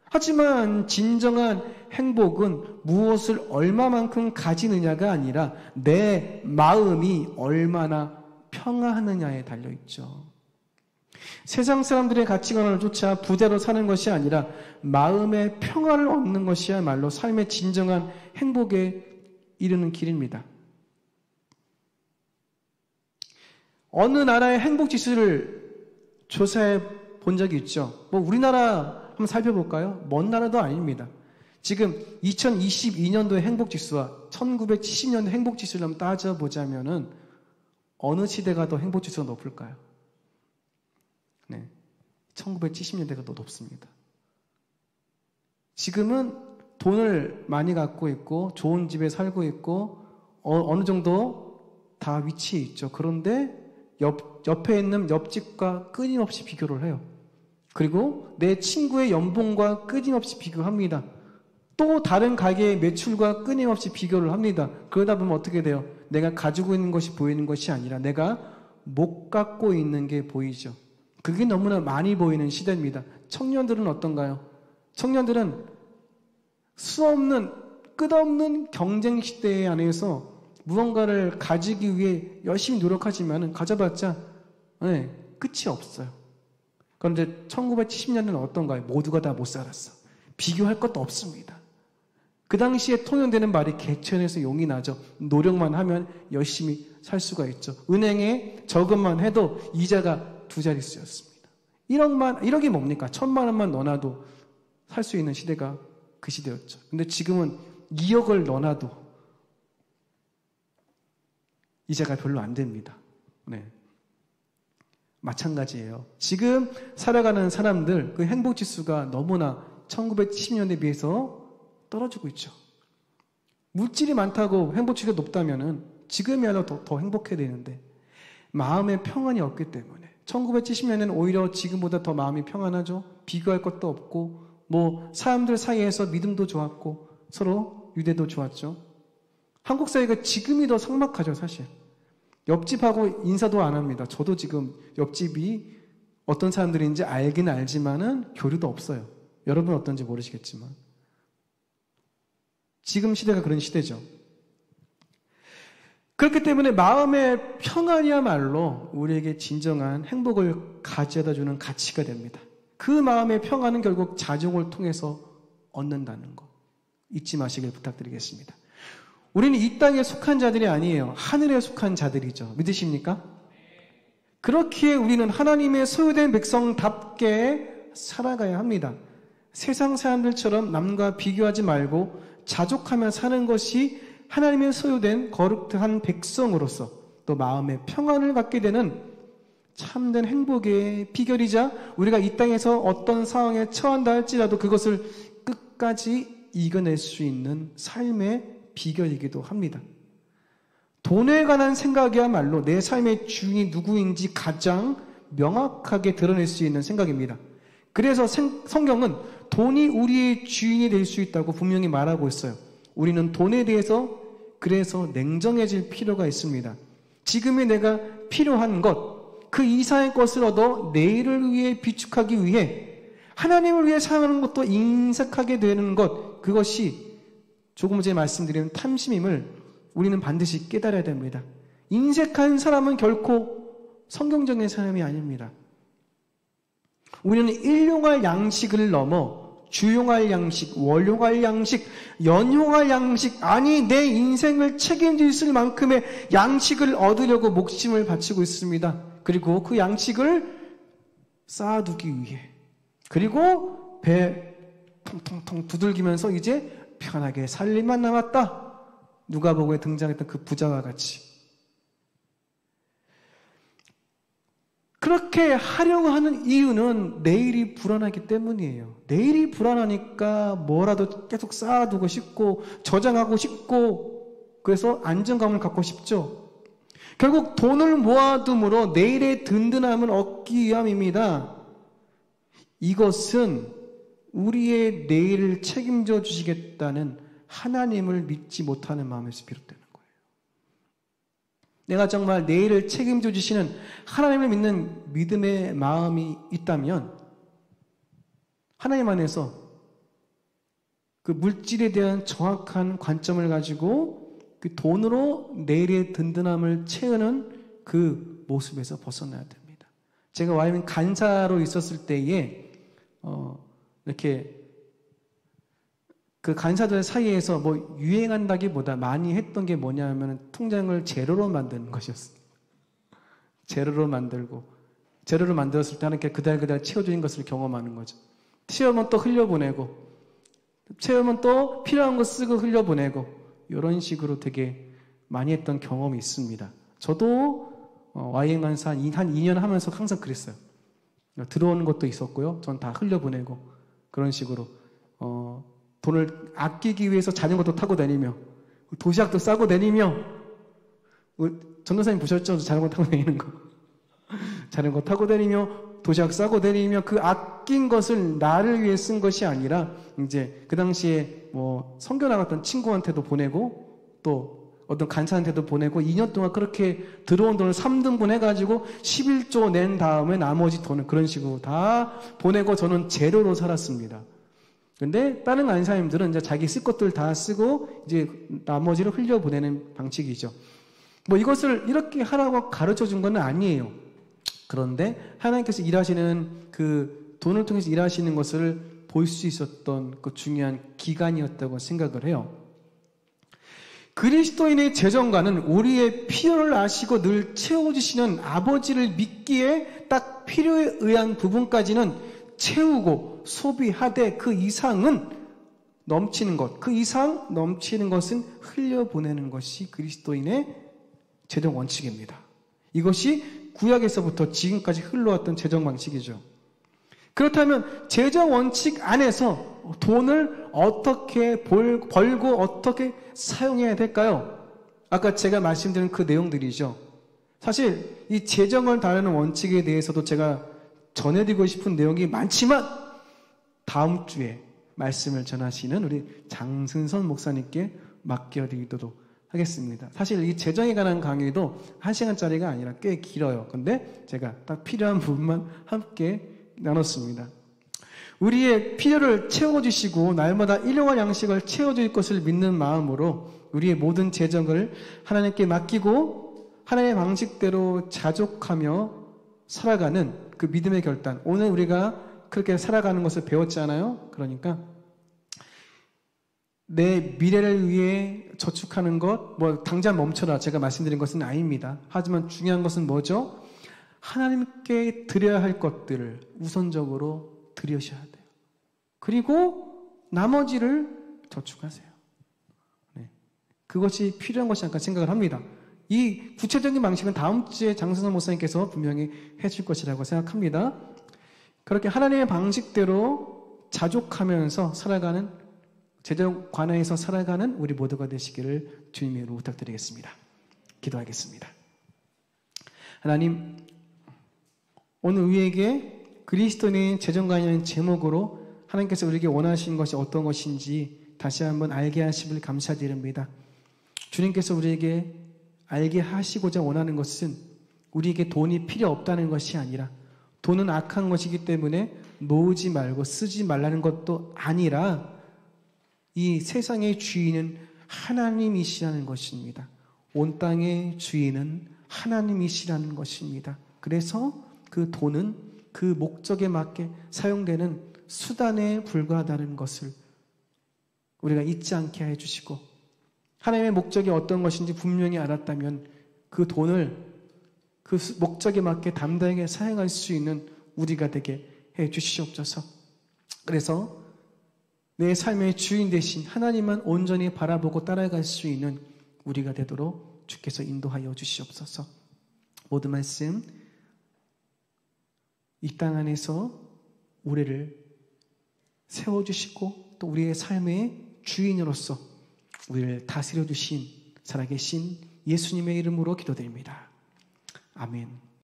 하지만 진정한 행복은 무엇을 얼마만큼 가지느냐가 아니라 내 마음이 얼마나 평화하느냐에 달려있죠. 세상 사람들의 가치관을 쫓아 부자로 사는 것이 아니라 마음의 평화를 얻는 것이야말로 삶의 진정한 행복에 이르는 길입니다. 어느 나라의 행복지수를 조사해 본 적이 있죠. 우리나라 한번 살펴볼까요? 먼 나라도 아닙니다. 지금 2022년도의 행복지수와 1970년도 행복지수를 한번 따져보자면은 어느 시대가 더 행복지수가 높을까요? 네, 1970년대가 더 높습니다. 지금은 돈을 많이 갖고 있고 좋은 집에 살고 있고 어느 정도 다 위치에 있죠. 그런데 옆에 있는 옆집과 끊임없이 비교를 해요. 그리고 내 친구의 연봉과 끊임없이 비교합니다. 또 다른 가게의 매출과 끊임없이 비교를 합니다. 그러다 보면 어떻게 돼요? 내가 가지고 있는 것이 보이는 것이 아니라 내가 못 갖고 있는 게 보이죠. 그게 너무나 많이 보이는 시대입니다. 청년들은 어떤가요? 청년들은 수없는 끝없는 경쟁 시대 안에서 무언가를 가지기 위해 열심히 노력하지만 가져봤자 끝이 없어요. 그런데 1970년대는 어떤가요? 모두가 다 못 살았어. 비교할 것도 없습니다. 그 당시에 통용되는 말이 개천에서 용이 나죠. 노력만 하면 열심히 살 수가 있죠. 은행에 저금만 해도 이자가 2자릿수였습니다. 1억이 뭡니까? 1,000만 원만 넣어놔도 살 수 있는 시대가 그 시대였죠. 근데 지금은 2억을 넣어놔도 이자가 별로 안 됩니다. 네. 마찬가지예요. 지금 살아가는 사람들 그 행복지수가 너무나 1970년대에 비해서 떨어지고 있죠. 물질이 많다고 행복지수가 높다면은 지금이야말로 더 행복해야 되는데 마음의 평안이 없기 때문에 1970년에는 오히려 지금보다 더 마음이 평안하죠. 비교할 것도 없고 뭐 사람들 사이에서 믿음도 좋았고 서로 유대도 좋았죠. 한국 사회가 지금이 더 삭막하죠, 사실. 옆집하고 인사도 안 합니다. 저도 지금 옆집이 어떤 사람들인지 알긴 알지만은 교류도 없어요. 여러분 어떤지 모르시겠지만. 지금 시대가 그런 시대죠. 그렇기 때문에 마음의 평안이야말로 우리에게 진정한 행복을 가져다 주는 가치가 됩니다. 그 마음의 평안은 결국 자족을 통해서 얻는다는 거 잊지 마시길 부탁드리겠습니다. 우리는 이 땅에 속한 자들이 아니에요. 하늘에 속한 자들이죠. 믿으십니까? 그렇기에 우리는 하나님의 소유된 백성답게 살아가야 합니다. 세상 사람들처럼 남과 비교하지 말고 자족하며 사는 것이 하나님의 소유된 거룩한 백성으로서 또 마음의 평안을 갖게 되는 참된 행복의 비결이자 우리가 이 땅에서 어떤 상황에 처한다 할지라도 그것을 끝까지 이겨낼 수 있는 삶의 비결이기도 합니다. 돈에 관한 생각이야말로 내 삶의 주인이 누구인지 가장 명확하게 드러낼 수 있는 생각입니다. 그래서 성경은 돈이 우리의 주인이 될 수 있다고 분명히 말하고 있어요. 우리는 돈에 대해서 그래서 냉정해질 필요가 있습니다. 지금의 내가 필요한 것, 그 이상의 것을 얻어 내일을 위해 비축하기 위해 하나님을 위해 사는 것도 인색하게 되는 것, 그것이 조금 전에 말씀드린 탐심임을 우리는 반드시 깨달아야 됩니다. 인색한 사람은 결코 성경적인 사람이 아닙니다. 우리는 일용할 양식을 넘어 주용할 양식, 월용할 양식, 연용할 양식, 아니 내 인생을 책임질 수 있을 만큼의 양식을 얻으려고 목숨을 바치고 있습니다. 그리고 그 양식을 쌓아두기 위해, 그리고 배 통통통 두들기면서 이제 편하게 살 일만 남았다. 누가복음에 등장했던 그 부자와 같이 그렇게 하려고 하는 이유는 내일이 불안하기 때문이에요. 내일이 불안하니까 뭐라도 계속 쌓아두고 싶고 저장하고 싶고 그래서 안정감을 갖고 싶죠. 결국 돈을 모아둠으로 내일의 든든함을 얻기 위함입니다. 이것은 우리의 내일을 책임져 주시겠다는 하나님을 믿지 못하는 마음에서 비롯되는 거예요. 내가 정말 내일을 책임져 주시는 하나님을 믿는 믿음의 마음이 있다면 하나님 안에서 그 물질에 대한 정확한 관점을 가지고 그 돈으로 내일의 든든함을 채우는 그 모습에서 벗어나야 됩니다. 제가 와인 간사로 있었을 때에 이렇게 그 간사들 사이에서 뭐 유행한다기보다 많이 했던 게 뭐냐면 통장을 제로로 만드는 것이었습니다. 제로로 만들었을 때 하나님께 그달 채워주는 것을 경험하는 거죠. 채우면 또 흘려보내고, 채우면 또 필요한 거 쓰고 흘려보내고, 이런 식으로 되게 많이 했던 경험이 있습니다. 저도 YM 간사 한 2년 하면서 항상 그랬어요. 들어오는 것도 있었고요. 전 다 흘려보내고 그런 식으로 돈을 아끼기 위해서 자전거도 타고 다니며 도시락도 싸고 다니며 전도사님 보셨죠? 자전거 타고 다니는 거. 자전거 타고 다니며 도시락 싸고 다니며 그 아낀 것을 나를 위해 쓴 것이 아니라 이제 그 당시에 뭐 선교 나갔던 친구한테도 보내고 또 어떤 간사한테도 보내고 2년 동안 그렇게 들어온 돈을 3등분 해가지고 11조 낸 다음에 나머지 돈을 그런 식으로 다 보내고 저는 제로로 살았습니다. 근데 다른 간사님들은 이제 자기 쓸 것들 다 쓰고 이제 나머지를 흘려보내는 방식이죠. 뭐 이것을 이렇게 하라고 가르쳐 준 건 아니에요. 그런데 하나님께서 일하시는 그 돈을 통해서 일하시는 것을 볼 수 있었던 그 중요한 기간이었다고 생각을 해요. 그리스도인의 재정관은 우리의 필요를 아시고 늘 채워주시는 아버지를 믿기에 딱 필요에 의한 부분까지는 채우고 소비하되 그 이상은 넘치는 것, 그 이상 넘치는 것은 흘려보내는 것이 그리스도인의 재정 원칙입니다. 이것이 구약에서부터 지금까지 흘러왔던 재정 방식이죠. 그렇다면 재정 원칙 안에서 돈을 어떻게 벌고 어떻게 사용해야 될까요? 아까 제가 말씀드린 그 내용들이죠. 사실 이 재정을 다루는 원칙에 대해서도 제가 전해드리고 싶은 내용이 많지만 다음 주에 말씀을 전하시는 우리 장승선 목사님께 맡겨드리도록 하겠습니다. 사실 이 재정에 관한 강의도 1시간짜리가 아니라 꽤 길어요. 근데 제가 딱 필요한 부분만 함께 나눴습니다. 우리의 필요를 채워주시고 날마다 일용할 양식을 채워줄 것을 믿는 마음으로 우리의 모든 재정을 하나님께 맡기고 하나님의 방식대로 자족하며 살아가는 그 믿음의 결단. 오늘 우리가 그렇게 살아가는 것을 배웠잖아요. 그러니까 내 미래를 위해 저축하는 것, 당장 멈춰라 제가 말씀드린 것은 아닙니다. 하지만 중요한 것은 뭐죠? 하나님께 드려야 할 것들을 우선적으로 드리셔야 돼요. 그리고 나머지를 저축하세요. 네. 그것이 필요한 것이 아닐까 생각을 합니다. 이 구체적인 방식은 다음 주에 장승선 목사님께서 분명히 해줄 것이라고 생각합니다. 그렇게 하나님의 방식대로 자족하면서 살아가는 재정 관해에서 살아가는 우리 모두가 되시기를 주님의 이름으로 부탁드리겠습니다. 기도하겠습니다. 하나님, 오늘 우리에게 그리스도인의 재정관이라는 제목으로 하나님께서 우리에게 원하신 것이 어떤 것인지 다시 한번 알게 하심을 감사드립니다. 주님께서 우리에게 알게 하시고자 원하는 것은 우리에게 돈이 필요 없다는 것이 아니라 돈은 악한 것이기 때문에 모으지 말고 쓰지 말라는 것도 아니라 이 세상의 주인은 하나님이시라는 것입니다. 온 땅의 주인은 하나님이시라는 것입니다. 그래서 그 돈은 그 목적에 맞게 사용되는 수단에 불과하다는 것을 우리가 잊지 않게 해주시고 하나님의 목적이 어떤 것인지 분명히 알았다면 그 돈을 그 목적에 맞게 담대하게 사용할 수 있는 우리가 되게 해주시옵소서. 그래서 내 삶의 주인 되신 하나님만 온전히 바라보고 따라갈 수 있는 우리가 되도록 주께서 인도하여 주시옵소서. 모든 말씀 이 땅 안에서 우리를 세워주시고 또 우리의 삶의 주인으로서 우리를 다스려 주신 살아계신 예수님의 이름으로 기도드립니다. 아멘.